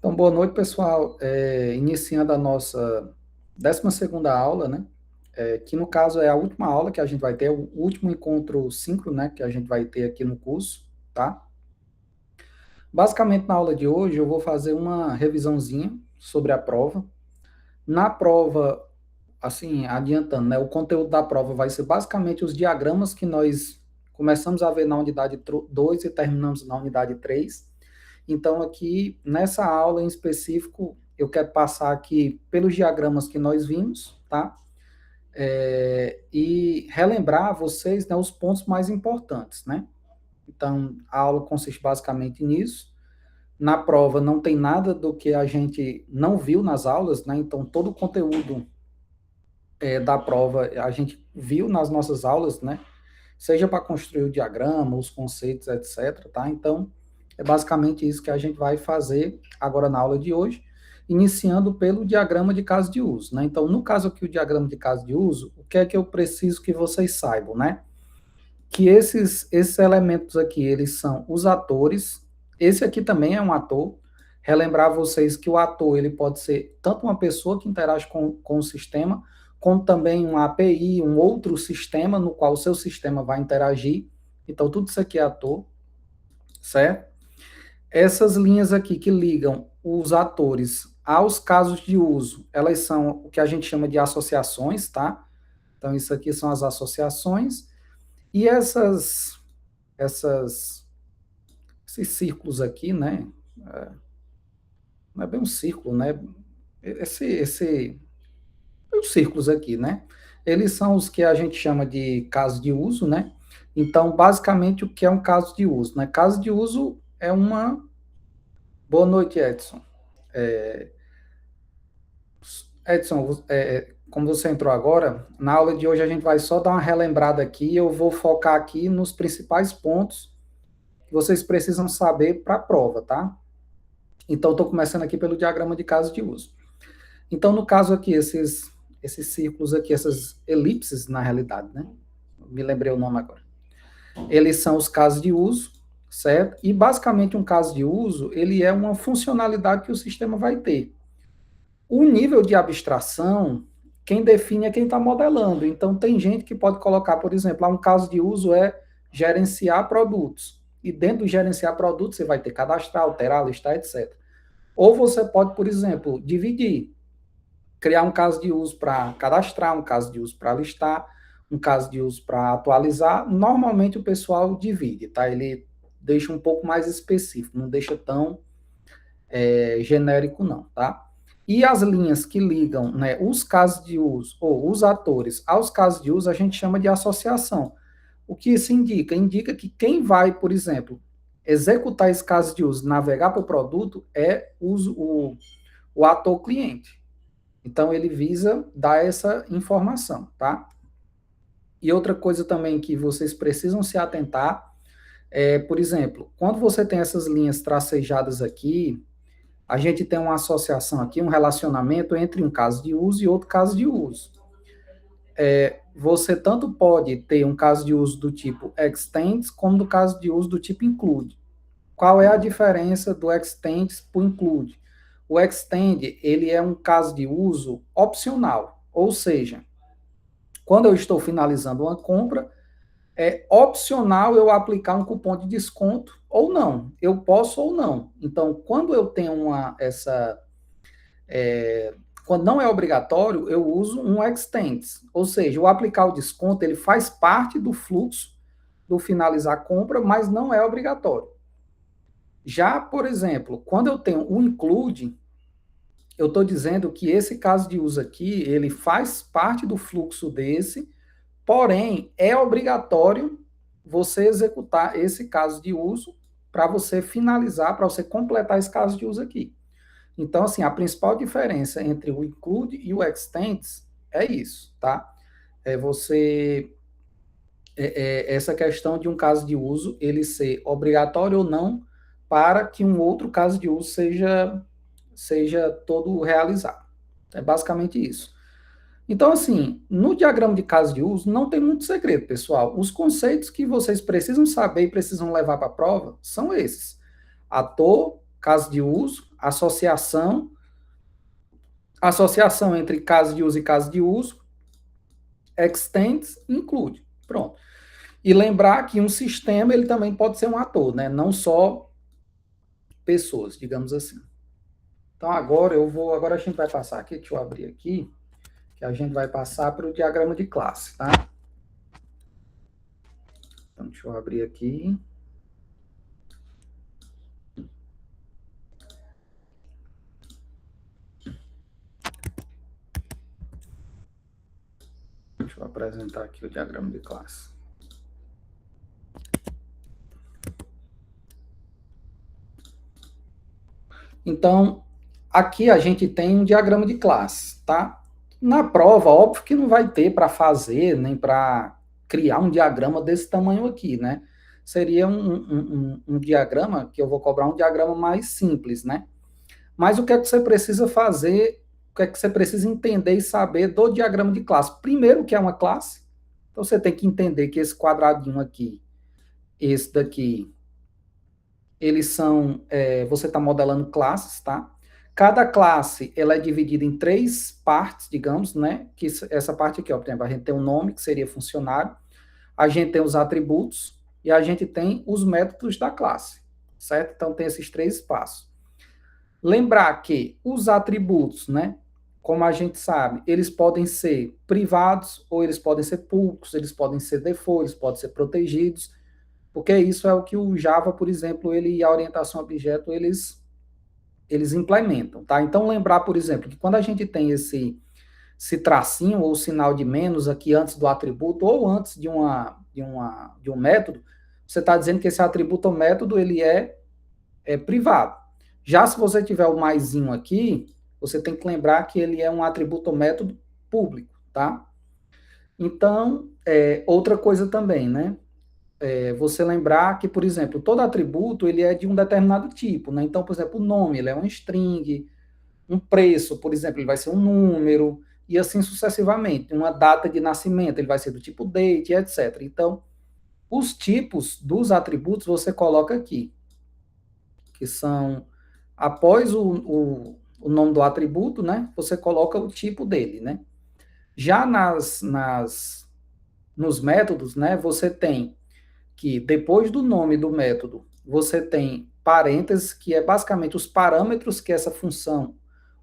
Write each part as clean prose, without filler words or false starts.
Então, boa noite, pessoal. Iniciando a nossa 12ª aula, né? Que no caso é a última aula que a gente vai ter, o último encontro síncrono, né? Que a gente vai ter aqui no curso, tá? Basicamente, na aula de hoje, eu vou fazer uma revisãozinha sobre a prova. Na prova, assim, adiantando, né? O conteúdo da prova vai ser basicamente os diagramas que nós começamos a ver na unidade 2 e terminamos na unidade 3. Então, aqui, nessa aula em específico, eu quero passar aqui pelos diagramas que nós vimos, tá? E relembrar a vocês, né, os pontos mais importantes, né? Então, a aula consiste basicamente nisso. Na prova não tem nada do que a gente não viu nas aulas, né? Então, todo o conteúdo da prova a gente viu nas nossas aulas, né? Seja para construir o diagrama, os conceitos, etc, tá? Então, é basicamente isso que a gente vai fazer agora na aula de hoje, iniciando pelo diagrama de caso de uso, né? Então, no caso aqui, o diagrama de caso de uso, o que é que eu preciso que vocês saibam, né? Que esses elementos aqui, eles são os atores. Esse aqui também é um ator. Relembrar vocês que o ator, ele pode ser tanto uma pessoa que interage com o sistema, como também uma API, um outro sistema no qual o seu sistema vai interagir. Então, tudo isso aqui é ator, certo? Essas linhas aqui que ligam os atores aos casos de uso, elas são o que a gente chama de associações, tá? Então, isso aqui são as associações. E esses círculos aqui, né? Não é bem um círculo, né? Os círculos aqui, né? Eles são os que a gente chama de caso de uso, né? Então, basicamente, o que é um caso de uso, né? Caso de uso é uma... Boa noite, Edson. Edson, como você entrou agora, na aula de hoje a gente vai só dar uma relembrada aqui, eu vou focar aqui nos principais pontos que vocês precisam saber para a prova, tá? Então, estou começando aqui pelo diagrama de caso de uso. Então, no caso aqui, esses círculos aqui, essas elipses, na realidade, né? Me lembrei o nome agora. Eles são os casos de uso, certo? E, basicamente, um caso de uso, ele é uma funcionalidade que o sistema vai ter. O nível de abstração, quem define é quem está modelando. Então, tem gente que pode colocar, por exemplo, um caso de uso é gerenciar produtos. E dentro do gerenciar produtos, você vai ter cadastrar, alterar, listar, etc. Ou você pode, por exemplo, dividir. Criar um caso de uso para cadastrar, um caso de uso para listar, um caso de uso para atualizar. Normalmente o pessoal divide, tá? Ele deixa um pouco mais específico, não deixa tão genérico não, tá? E as linhas que ligam, né, os casos de uso, ou os atores aos casos de uso, a gente chama de associação. O que isso indica? Indica que quem vai, por exemplo, executar esse caso de uso, navegar para o produto, é o ator cliente. Então, ele visa dar essa informação, tá? E outra coisa também que vocês precisam se atentar é, por exemplo, quando você tem essas linhas tracejadas aqui, a gente tem uma associação aqui, um relacionamento entre um caso de uso e outro caso de uso. Você tanto pode ter um caso de uso do tipo extends, como do caso de uso do tipo include. Qual é a diferença do extends para o include? O extend, ele é um caso de uso opcional, ou seja, quando eu estou finalizando uma compra, é opcional eu aplicar um cupom de desconto ou não. Eu posso ou não. Então, quando eu tenho quando não é obrigatório, eu uso um extends. Ou seja, o aplicar o desconto, ele faz parte do fluxo do finalizar a compra, mas não é obrigatório. Já, por exemplo, quando eu tenho o include, eu estou dizendo que esse caso de uso aqui, ele faz parte do fluxo desse, porém, é obrigatório você executar esse caso de uso para você finalizar, para você completar esse caso de uso aqui. Então, assim, a principal diferença entre o include e o extends é isso, tá? Essa questão de um caso de uso, ele ser obrigatório ou não, para que um outro caso de uso seja todo realizado. É basicamente isso. Então, assim, no diagrama de caso de uso, não tem muito segredo, pessoal. Os conceitos que vocês precisam saber e precisam levar para a prova são esses: ator, caso de uso, associação entre caso de uso e caso de uso, extends, include. Pronto. E lembrar que um sistema ele também pode ser um ator, né? Não só pessoas, digamos assim. Então agora a gente vai passar aqui, deixa eu abrir aqui, que a gente vai passar para o diagrama de classe, tá? Então deixa eu abrir aqui. Deixa eu apresentar aqui o diagrama de classe. Então, aqui a gente tem um diagrama de classe, tá? Na prova, óbvio que não vai ter para fazer, nem para criar um diagrama desse tamanho aqui, né? Seria um diagrama que eu vou cobrar um diagrama mais simples, né? Mas o que é que você precisa fazer, o que é que você precisa entender e saber do diagrama de classe? Primeiro, o que é uma classe. Então, você tem que entender que esse quadradinho aqui, esse daqui, eles são, você está modelando classes, tá? Cada classe, ela é dividida em 3 partes, digamos, né? Que essa parte aqui, ó, por exemplo, a gente tem um nome, que seria funcionário, a gente tem os atributos e a gente tem os métodos da classe, certo? Então, tem esses 3 passos. Lembrar que os atributos, né? Como a gente sabe, eles podem ser privados ou eles podem ser públicos, eles podem ser default, eles podem ser protegidos, porque isso é o que o Java, por exemplo, ele e a orientação a objeto, eles implementam, tá? Então, lembrar, por exemplo, que quando a gente tem esse tracinho ou sinal de menos aqui antes do atributo ou antes de um método, você está dizendo que esse atributo ou método, ele é privado. Já se você tiver o maisinho aqui, você tem que lembrar que ele é um atributo ou método público, tá? Então, outra coisa também, né? Você lembrar que, por exemplo, todo atributo ele é de um determinado tipo, né? Então, por exemplo, o nome ele é um string, um preço, por exemplo, ele vai ser um número, e assim sucessivamente. Uma data de nascimento, ele vai ser do tipo date, etc. Então, os tipos dos atributos você coloca aqui, que são, após o nome do atributo, né? Você coloca o tipo dele, né? Já nos métodos, né? Você tem que depois do nome do método, você tem parênteses, que é basicamente os parâmetros que essa função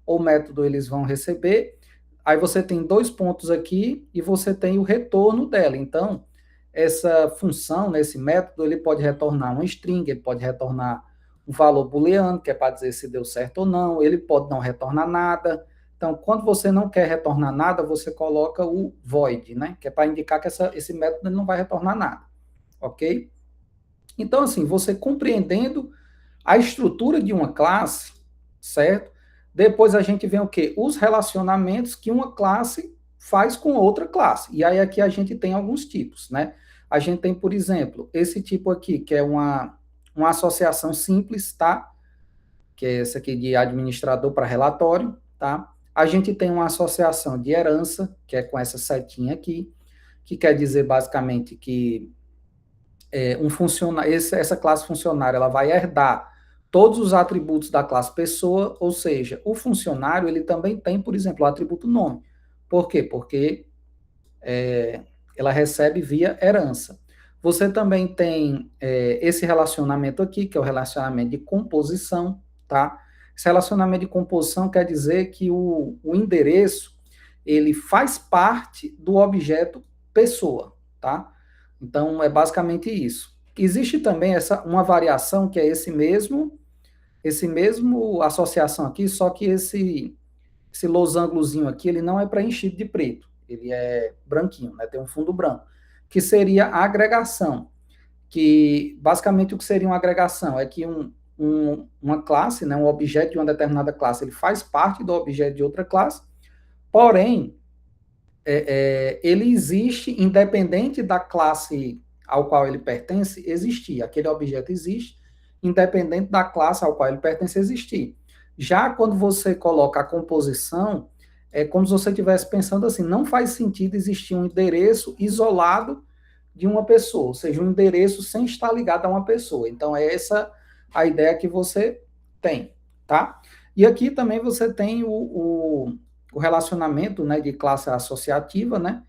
ou método eles vão receber. Aí você tem 2 pontos aqui e você tem o retorno dela. Então, essa função, nesse método, ele pode retornar um string, ele pode retornar um valor booleano, que é para dizer se deu certo ou não, ele pode não retornar nada. Então, quando você não quer retornar nada, você coloca o void, né? Que é para indicar que esse método não vai retornar nada. Ok? Então, assim, você compreendendo a estrutura de uma classe, certo? Depois a gente vê o quê? Os relacionamentos que uma classe faz com outra classe. E aí aqui a gente tem alguns tipos, né? A gente tem, por exemplo, esse tipo aqui, que é uma associação simples, tá? Que é essa aqui de administrador para relatório, tá? A gente tem uma associação de herança, que é com essa setinha aqui, que quer dizer basicamente que essa classe funcionário ela vai herdar todos os atributos da classe pessoa, ou seja, o funcionário ele também tem, por exemplo, o atributo nome. Por quê? Porque ela recebe via herança. Você também tem esse relacionamento aqui, que é o relacionamento de composição, tá? Esse relacionamento de composição quer dizer que o endereço ele faz parte do objeto pessoa, tá? Então, é basicamente isso. Existe também uma variação que é esse mesmo associação aqui, só que esse losangozinho aqui, ele não é preenchido de preto, ele é branquinho, né? Tem um fundo branco, que seria a agregação, que basicamente o que seria uma agregação é que uma classe, né, um objeto de uma determinada classe, ele faz parte do objeto de outra classe, porém, ele existe independente da classe ao qual ele pertence existir. Aquele objeto existe independente da classe ao qual ele pertence existir. Já quando você coloca a composição, é como se você estivesse pensando assim, não faz sentido existir um endereço isolado de uma pessoa, ou seja, um endereço sem estar ligado a uma pessoa. Então, é essa a ideia que você Tem, tá? E aqui também você tem o relacionamento, né, de classe associativa, né?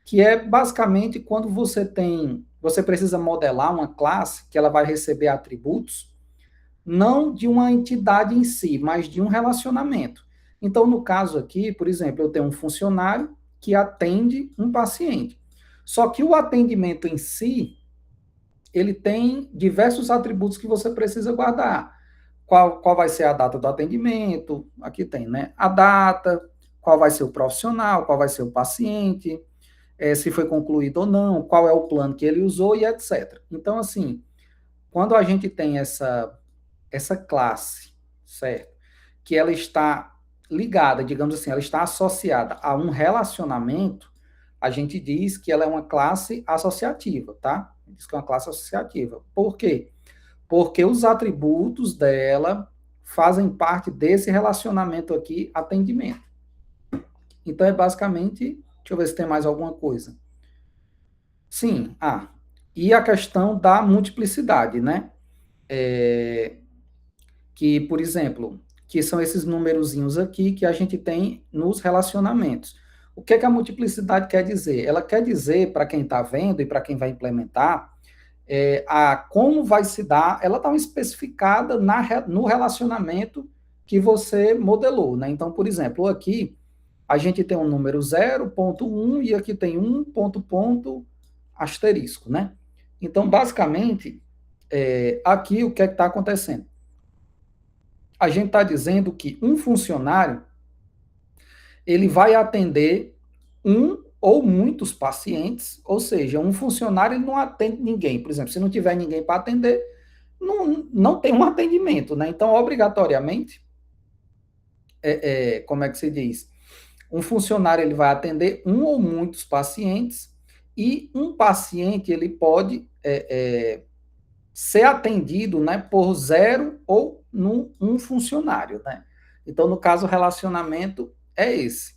Que é basicamente quando você precisa modelar uma classe que ela vai receber atributos não de uma entidade em si, mas de um relacionamento. Então, no caso aqui, por exemplo, eu tenho um funcionário que atende um paciente. Só que o atendimento em si, ele tem diversos atributos que você precisa guardar. Qual vai ser a data do atendimento? Aqui tem, né? A data, qual vai ser o profissional, qual vai ser o paciente, se foi concluído ou não, qual é o plano que ele usou e etc. Então, assim, quando a gente tem essa classe, certo? Que ela está ligada, digamos assim, ela está associada a um relacionamento, a gente diz que ela é uma classe associativa, tá? Diz que é uma classe associativa. Por quê? Porque os atributos dela fazem parte desse relacionamento aqui, atendimento. Então, é basicamente, deixa eu ver se tem mais alguma coisa. Sim, e a questão da multiplicidade, né? Que, por exemplo, que são esses númerozinhos aqui que a gente tem nos relacionamentos. O que é que a multiplicidade quer dizer? Ela quer dizer, para quem está vendo e para quem vai implementar, como vai se dar, ela está especificada no relacionamento que você modelou, né? Então, por exemplo, aqui a gente tem um número 0,1 e aqui tem ponto, asterisco, né? Então, basicamente, aqui o que é que está acontecendo? A gente está dizendo que um funcionário ele vai atender um ou muitos pacientes, ou seja, um funcionário ele não atende ninguém. Por exemplo, se não tiver ninguém para atender, não tem um atendimento, né? Então, obrigatoriamente, como é que se diz? Um funcionário ele vai atender um ou muitos pacientes e um paciente ele pode ser atendido, né, por zero ou um funcionário, né? Então, no caso, o relacionamento é esse.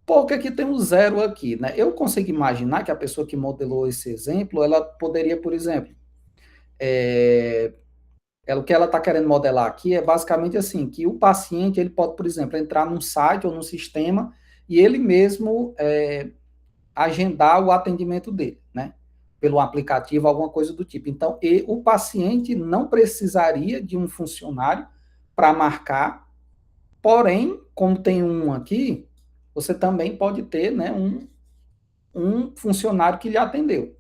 Por que que tem um zero aqui, né? Eu consigo imaginar que a pessoa que modelou esse exemplo, ela poderia, por exemplo, o que ela está querendo modelar aqui é basicamente assim, que o paciente, ele pode, por exemplo, entrar num site ou num sistema e ele mesmo agendar o atendimento dele, né? Pelo aplicativo, alguma coisa do tipo. Então, o paciente não precisaria de um funcionário para marcar, porém, como tem um aqui, você também pode ter, né, um funcionário que lhe atendeu.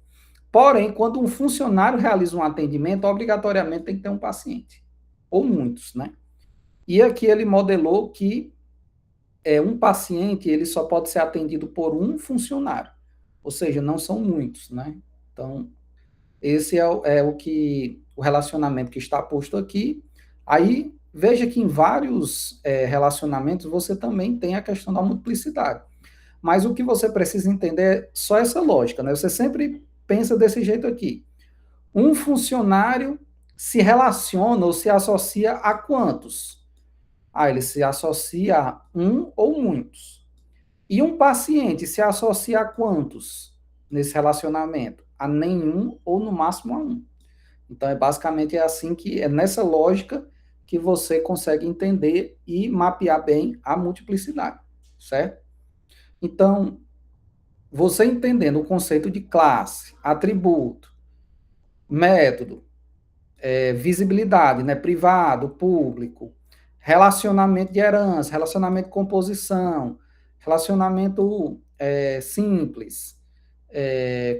Porém, quando um funcionário realiza um atendimento, obrigatoriamente tem que ter um paciente, ou muitos, né? E aqui ele modelou que um paciente ele só pode ser atendido por um funcionário, ou seja, não são muitos, né? Então, esse o relacionamento que está posto aqui. Aí, veja que em vários relacionamentos você também tem a questão da multiplicidade. Mas o que você precisa entender é só essa lógica, né? Você sempre pensa desse jeito aqui. Um funcionário se relaciona ou se associa a quantos? Ele se associa a um ou muitos. E um paciente se associa a quantos nesse relacionamento? A nenhum ou no máximo a um. Então, basicamente assim que é nessa lógica que você consegue entender e mapear bem a multiplicidade, certo? Então, você entendendo o conceito de classe, atributo, método, visibilidade, né, privado, público, relacionamento de herança, relacionamento de composição, relacionamento simples,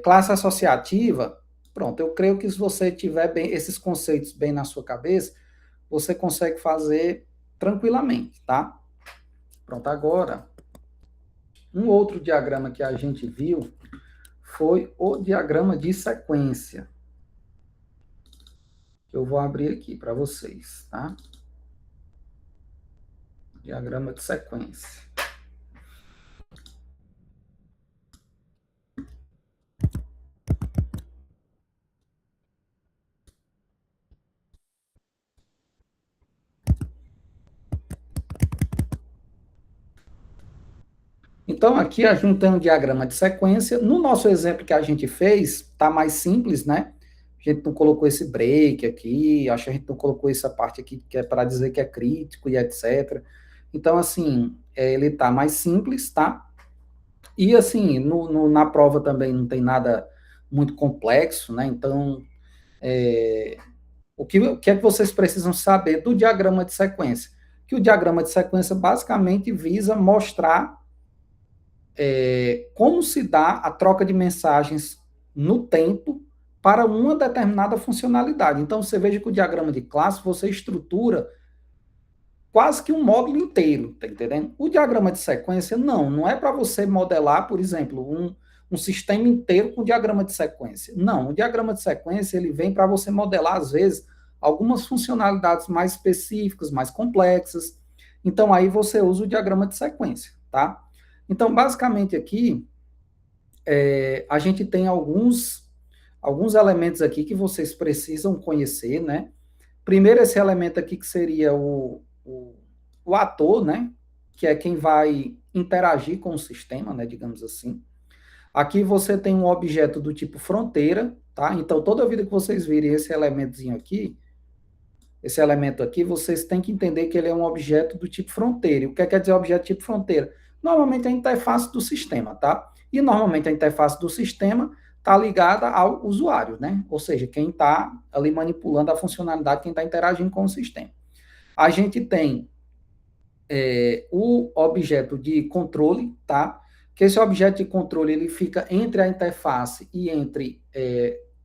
classe associativa, pronto, eu creio que se você tiver bem esses conceitos bem na sua cabeça, você consegue fazer tranquilamente, tá? Pronto, agora, um outro diagrama que a gente viu foi o diagrama de sequência. Que eu vou abrir aqui para vocês, tá? Diagrama de sequência. Então, aqui a gente tem um diagrama de sequência. No nosso exemplo que a gente fez, está mais simples, né? A gente não colocou esse break aqui, acho que a gente não colocou essa parte aqui que é para dizer que é crítico e etc. Então, assim, ele tá mais simples, tá? E, assim, na prova também não tem nada muito complexo, né? Então, o que é que vocês precisam saber do diagrama de sequência? Que o diagrama de sequência basicamente visa mostrar como se dá a troca de mensagens no tempo para uma determinada funcionalidade. Então, você veja que o diagrama de classe, você estrutura quase que um módulo inteiro, tá entendendo? O diagrama de sequência, não é para você modelar, por exemplo, um sistema inteiro com diagrama de sequência. Não, o diagrama de sequência, ele vem para você modelar, às vezes, algumas funcionalidades mais específicas, mais complexas. Então, aí você usa o diagrama de sequência, tá? Então, basicamente aqui, a gente tem alguns elementos aqui que vocês precisam conhecer, né? Primeiro, esse elemento aqui que seria o ator, né? Que é quem vai interagir com o sistema, né? Digamos assim. Aqui você tem um objeto do tipo fronteira, tá? Então, toda vida que vocês virem esse elementozinho aqui, esse elemento aqui, vocês têm que entender que ele é um objeto do tipo fronteira. E o que quer dizer objeto do tipo fronteira? Normalmente é a interface do sistema, tá? E normalmente a interface do sistema está ligada ao usuário, né? Ou seja, quem está ali manipulando a funcionalidade, quem está interagindo com o sistema. A gente tem o objeto de controle, tá? Que esse objeto de controle ele fica entre a interface e entre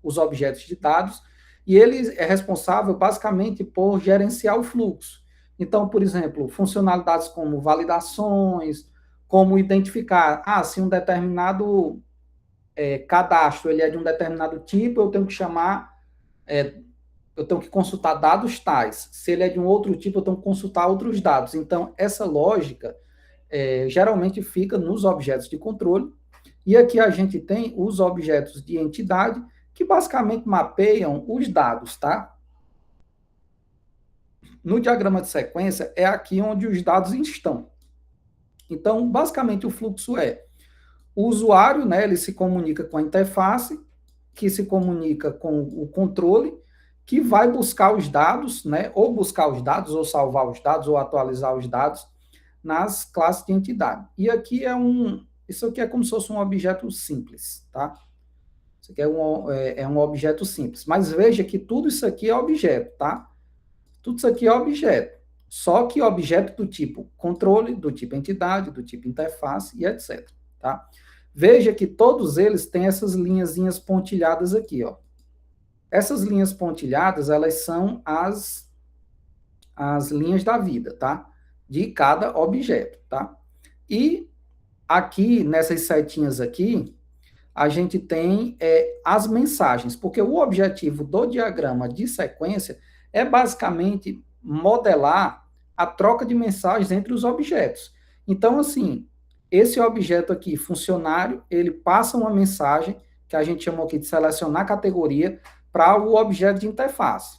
os objetos de dados, e ele é responsável basicamente por gerenciar o fluxo. Então, por exemplo, funcionalidades como validações, como identificar, se um determinado cadastro ele é de um determinado tipo, eu tenho que chamar, eu tenho que consultar dados tais. Se ele é de um outro tipo, eu tenho que consultar outros dados. Então, essa lógica geralmente fica nos objetos de controle. E aqui a gente tem os objetos de entidade, que basicamente mapeiam os dados, tá? No diagrama de sequência, é aqui onde os dados estão. Então, basicamente, o fluxo o usuário, né, ele se comunica com a interface, que se comunica com o controle, que vai buscar os dados, né, ou buscar os dados, ou salvar os dados, ou atualizar os dados nas classes de entidade. E aqui isso aqui é como se fosse um objeto simples, tá? Isso aqui é um objeto simples. Mas veja que tudo isso aqui é objeto, tá? Tudo isso aqui é objeto. Só que objeto do tipo controle, do tipo entidade, do tipo interface e etc, tá? Veja que todos eles têm essas linhazinhas pontilhadas aqui, ó. Essas linhas pontilhadas, elas são as linhas da vida, tá? De cada objeto, tá? E aqui, nessas setinhas aqui, a gente tem as mensagens, porque o objetivo do diagrama de sequência é basicamente modelar a troca de mensagens entre os objetos. Então, assim, esse objeto aqui, funcionário, ele passa uma mensagem, que a gente chamou aqui de selecionar categoria, para o objeto de interface.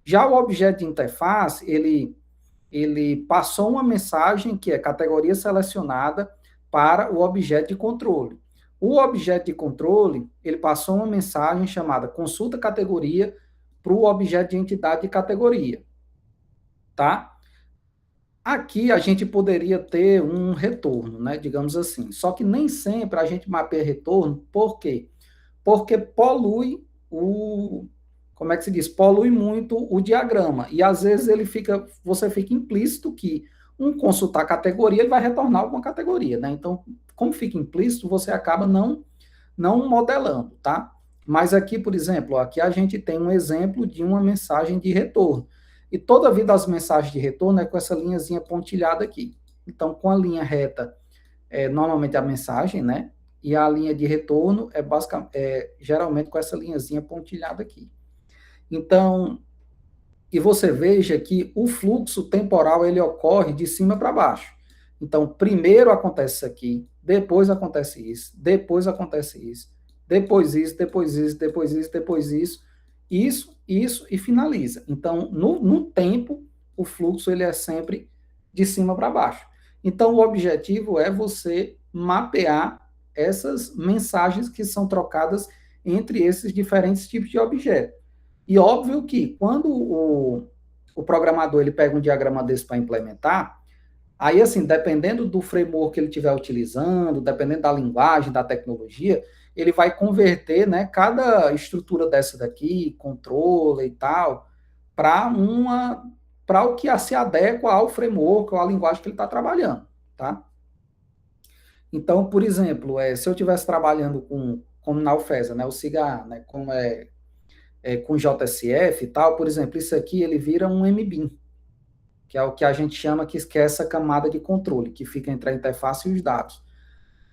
Já o objeto de interface, ele passou uma mensagem, que é categoria selecionada, para o objeto de controle. O objeto de controle, ele passou uma mensagem chamada consulta categoria para o objeto de entidade de categoria, tá? Aqui a gente poderia ter um retorno, né, digamos assim. Só que nem sempre a gente mapeia retorno, por quê? Porque polui como é que se diz? Polui muito o diagrama. E às vezes você fica implícito que consultar categoria, ele vai retornar alguma categoria, né? Então, como fica implícito, você acaba não modelando, tá? Mas aqui, por exemplo, aqui a gente tem um exemplo de uma mensagem de retorno. E toda a vida as mensagens de retorno é com essa linhazinha pontilhada aqui. Então, com a linha reta, normalmente a mensagem, né? E a linha de retorno geralmente com essa linhazinha pontilhada aqui. Então, e você veja que o fluxo temporal ele ocorre de cima para baixo. Então, primeiro acontece isso aqui, depois acontece isso, depois acontece isso, depois isso, depois isso, depois isso, depois isso e finaliza. Então, no tempo, o fluxo ele é sempre de cima para baixo. Então, o objetivo é você mapear essas mensagens que são trocadas entre esses diferentes tipos de objeto. E óbvio que quando o programador ele pega um diagrama desse para implementar, aí assim, dependendo do framework que ele estiver utilizando, dependendo da linguagem, da tecnologia, ele vai converter, né, cada estrutura dessa daqui, controle e tal, para o que se adequa ao framework ou à linguagem que ele está trabalhando, tá? Então, por exemplo, se eu estivesse trabalhando como na UFESA, né, o CIGA, né, com JSF e tal, por exemplo, isso aqui ele vira um MBIM, que é o que a gente chama que é essa camada de controle, que fica entre a interface e os dados.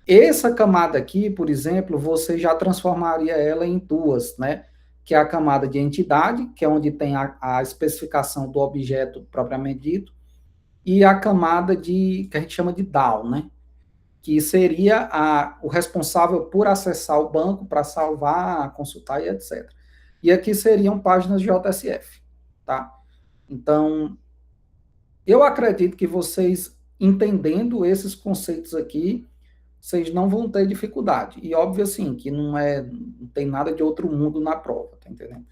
Essa camada aqui, por exemplo, você já transformaria ela em duas, né? Que é a camada de entidade, que é onde tem a especificação do objeto propriamente dito, e a camada que a gente chama de DAO, né? Que seria o responsável por acessar o banco para salvar, consultar e etc. E aqui seriam páginas de JSF, tá? Então, eu acredito que vocês, entendendo esses conceitos aqui, vocês não vão ter dificuldade. E óbvio, assim, que não tem nada de outro mundo na prova, tá entendendo?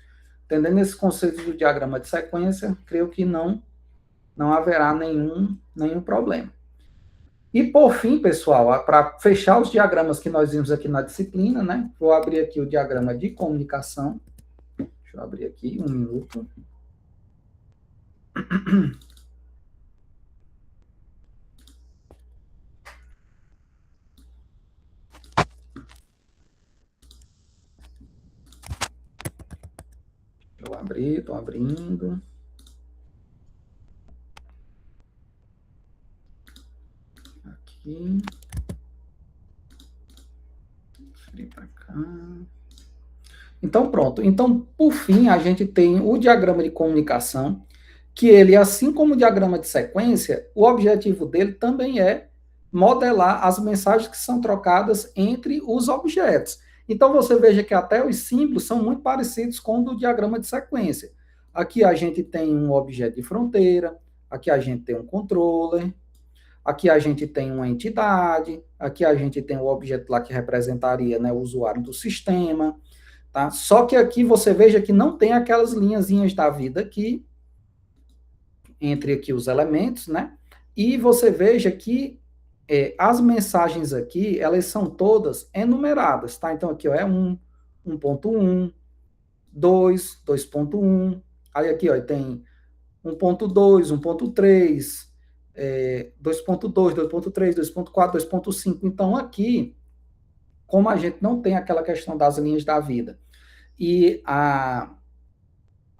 Entendendo esses conceitos do diagrama de sequência, creio que não haverá nenhum problema. E por fim, pessoal, para fechar os diagramas que nós vimos aqui na disciplina, né? Vou abrir aqui o diagrama de comunicação. Deixa eu abrir aqui, um minuto. Deixa eu abrir, estou abrindo. Aqui. Deixa eu para cá. Então, pronto. Então, por fim, a gente tem o diagrama de comunicação, que ele, assim como o diagrama de sequência, o objetivo dele também é modelar as mensagens que são trocadas entre os objetos. Então, você veja que até os símbolos são muito parecidos com o do diagrama de sequência. Aqui a gente tem um objeto de fronteira, aqui a gente tem um controller, aqui a gente tem uma entidade, aqui a gente tem o objeto lá que representaria, né, o usuário do sistema, tá? Só que aqui você veja que não tem aquelas linhazinhas da vida aqui, entre aqui os elementos, né? E você veja que as mensagens aqui, elas são todas enumeradas, tá? Então aqui, ó, é 1.1, 2, 2.1, aí aqui, ó, tem 1.2, 1.3, 2.2, 2.3, 2.4, 2.5. Então aqui, como a gente não tem aquela questão das linhas da vida e a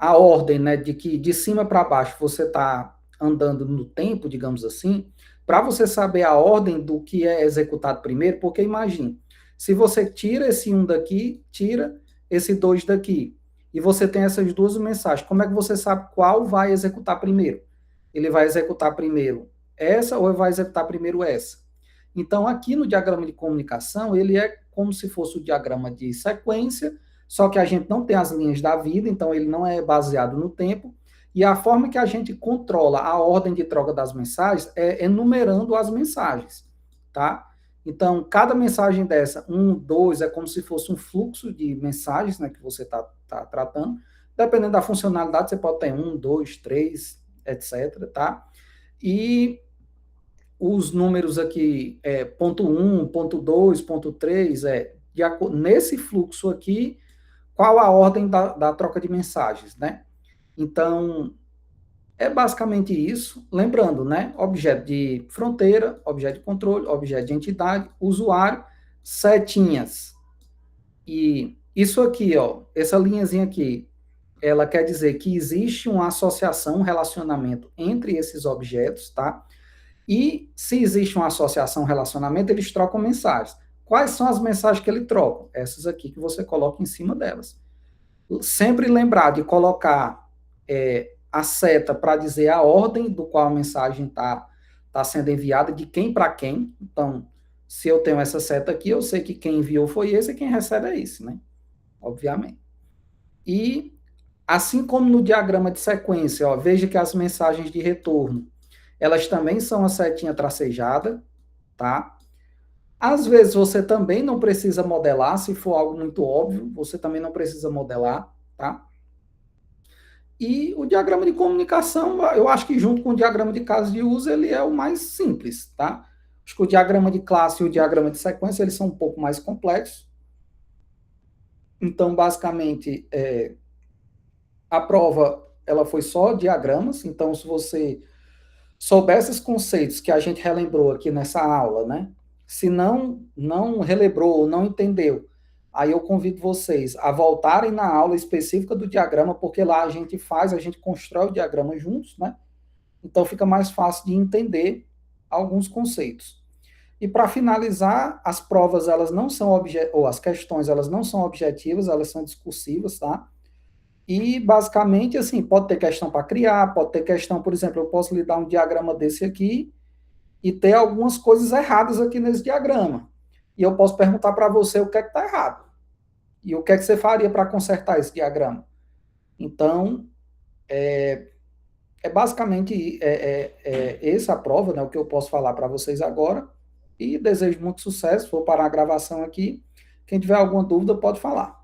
ordem, né, de que de cima para baixo você está andando no tempo, digamos assim, para você saber a ordem do que é executado primeiro, porque imagine, se você tira esse 1 daqui, tira esse 2 daqui, e você tem essas duas mensagens, como é que você sabe qual vai executar primeiro? Ele vai executar primeiro essa ou ele vai executar primeiro essa? Então, aqui no diagrama de comunicação, ele é como se fosse o diagrama de sequência, só que a gente não tem as linhas da vida, então ele não é baseado no tempo, e a forma que a gente controla a ordem de troca das mensagens é enumerando as mensagens, tá? Então, cada mensagem dessa, 1, 2, é como se fosse um fluxo de mensagens, né, que você está tratando. Dependendo da funcionalidade, você pode ter 1, 2, 3, etc, tá? E os números aqui, ponto 1, ponto 2, ponto 3, nesse fluxo aqui, qual a ordem da troca de mensagens, né? Então, é basicamente isso. Lembrando, né? Objeto de fronteira, objeto de controle, objeto de entidade, usuário, setinhas. E isso aqui, ó, essa linhazinha aqui, ela quer dizer que existe uma associação, um relacionamento entre esses objetos, tá? E se existe uma associação, um relacionamento, eles trocam mensagens. Quais são as mensagens que ele troca? Essas aqui que você coloca em cima delas. Sempre lembrar de colocar a seta para dizer a ordem do qual a mensagem tá sendo enviada, de quem para quem. Então, se eu tenho essa seta aqui, eu sei que quem enviou foi esse e quem recebe é esse, né? Obviamente. E, assim como no diagrama de sequência, ó, veja que as mensagens de retorno, elas também são a setinha tracejada, tá? Às vezes você também não precisa modelar, se for algo muito óbvio, você também não precisa modelar, tá? E o diagrama de comunicação, eu acho que junto com o diagrama de caso de uso, ele é o mais simples, tá? Acho que o diagrama de classe e o diagrama de sequência, eles são um pouco mais complexos. Então, basicamente, a prova, ela foi só diagramas. Então, se você souber esses conceitos que a gente relembrou aqui nessa aula, né? Se não relembrou ou não entendeu, aí eu convido vocês a voltarem na aula específica do diagrama, porque lá a gente constrói o diagrama juntos, né? Então fica mais fácil de entender alguns conceitos. E para finalizar, as provas elas não são ou as questões elas não são objetivas, elas são discursivas, tá? E basicamente assim, pode ter questão para criar, pode ter questão, por exemplo, eu posso lhe dar um diagrama desse aqui e ter algumas coisas erradas aqui nesse diagrama. E eu posso perguntar para você o que é que está errado. E o que é que você faria para consertar esse diagrama? Então, basicamente essa a prova, né, o que eu posso falar para vocês agora. E desejo muito sucesso. Vou parar a gravação aqui. Quem tiver alguma dúvida, pode falar.